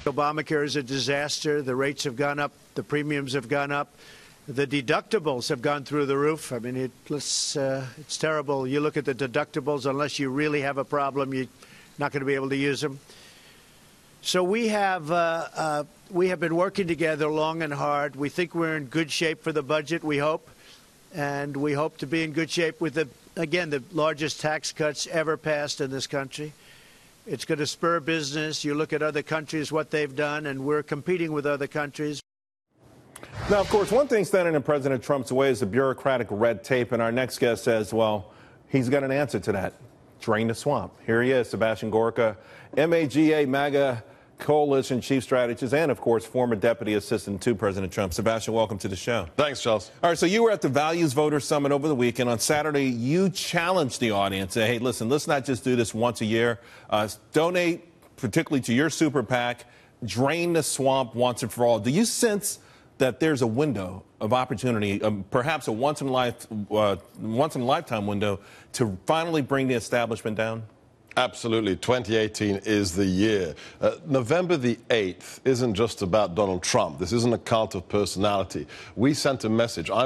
Obamacare is a disaster. The rates have gone up. The premiums have gone up. The deductibles have gone through the roof. I mean, it's terrible. You look at the deductibles, unless you really have a problem, you're not going to be able to use them. So we have been working together long and hard. We think we're in good shape for the budget, we hope. And we hope to be in good shape with, again, the largest tax cuts ever passed in this country. It's going to spur business. You look at other countries, what they've done, and we're competing with other countries. Now, of course, one thing standing in President Trump's way is the bureaucratic red tape. And our next guest says, well, he's got an answer to that. Drain the swamp. Here he is, Sebastian Gorka, MAGA, MAGA Coalition Chief Strategist, and, of course, former Deputy Assistant to President Trump. Sebastian, welcome to the show. Thanks, Charles. All right, so you were at the Values Voters Summit over the weekend. On Saturday, you challenged the audience. Say, hey, listen, let's not just do this once a year. Donate, particularly to your super PAC. Drain the swamp once and for all. Do you sense that there's a window of opportunity, perhaps a once-in-a-lifetime window, to finally bring the establishment down? Absolutely. 2018 is the year. November the 8th isn't just about Donald Trump. This isn't a cult of personality. We sent a message. I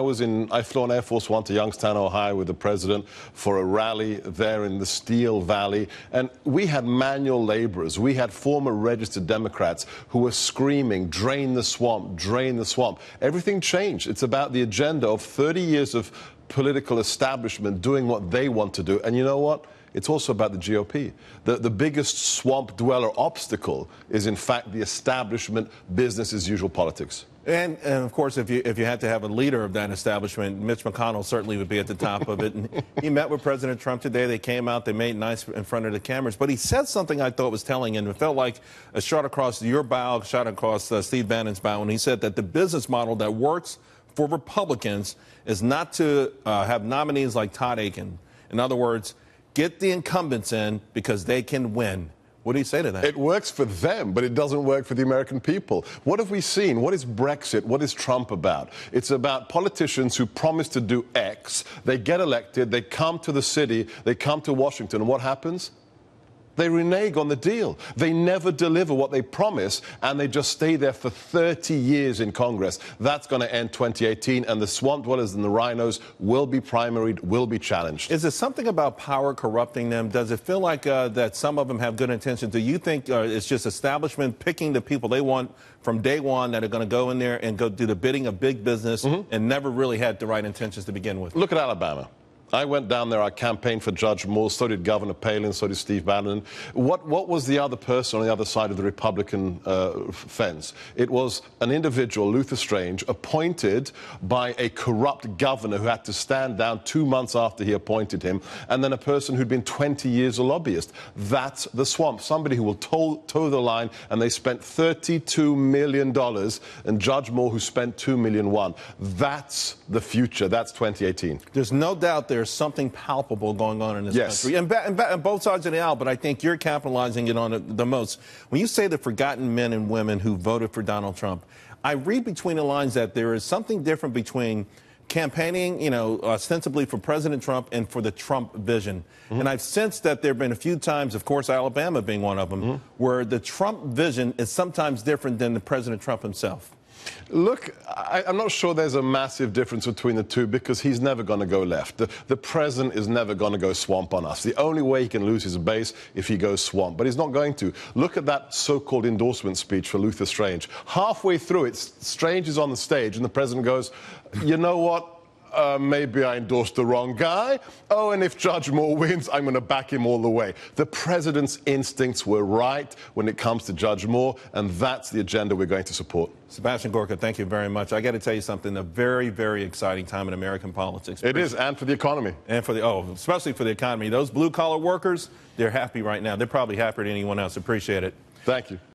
flew on Air Force One to Youngstown, Ohio with the president for a rally there in the Steel Valley. And we had manual laborers. We had former registered Democrats who were screaming, drain the swamp, drain the swamp. Everything changed. It's about the agenda of 30 years of political establishment doing what they want to do. And you know what? It's also about the GOP. The biggest swamp dweller obstacle is, in fact, the establishment, business as usual politics. And of course, if you had to have a leader of that establishment, Mitch McConnell certainly would be at the top of it. And he met with President Trump today. They came out. They made nice in front of the cameras. But he said something I thought was telling, and it felt like a shot across your bow, a shot across Steve Bannon's bow, and he said that the business model that works for Republicans is not to have nominees like Todd Akin. In other words, get the incumbents in because they can win. What do you say to that? It works for them, but it doesn't work for the American people. What have we seen? What is Brexit? What is Trump about? It's about politicians who promise to do X. They get elected. They come to the city. They come to Washington. And what happens? They renege on the deal. They never deliver what they promise, and they just stay there for 30 years in Congress. That's going to end 2018, and the swamp dwellers and the rhinos will be primaried, will be challenged. Is there something about power corrupting them? Does it feel like that some of them have good intentions? Do you think it's just establishment picking the people they want from day one that are going to go in there and go do the bidding of big business and never really had the right intentions to begin with? Look at Alabama. I went down there, I campaigned for Judge Moore, so did Governor Palin, so did Steve Bannon. What was the other person on the other side of the Republican fence? It was an individual, Luther Strange, appointed by a corrupt governor who had to stand down 2 months after he appointed him, and then a person who'd been 20 years a lobbyist. That's the swamp, somebody who will toe the line, and they spent $32 million, and Judge Moore, who spent $2 million. That's the future. That's 2018. There's no doubt there's something palpable going on in this country. And both sides of the aisle, but I think you're capitalizing it on it the most. When you say the forgotten men and women who voted for Donald Trump, I read between the lines that there is something different between campaigning, ostensibly for President Trump and for the Trump vision. And I've sensed that there have been a few times, of course, Alabama being one of them, where the Trump vision is sometimes different than the President Trump himself. Look, I'm not sure there's a massive difference between the two because he's never going to go left. The president is never going to go swamp on us. The only way he can lose his base if he goes swamp, but he's not going to. Look at that so-called endorsement speech for Luther Strange. Halfway through it, Strange is on the stage and the president goes, you know what? Maybe I endorsed the wrong guy. Oh, and if Judge Moore wins, I'm going to back him all the way. The president's instincts were right when it comes to Judge Moore, and that's the agenda we're going to support. Sebastian Gorka, thank you very much. I got to tell you something, a very, very exciting time in American politics. It is, and for the economy. And for especially for the economy. Those blue-collar workers, they're happy right now. They're probably happier than anyone else. Appreciate it. Thank you.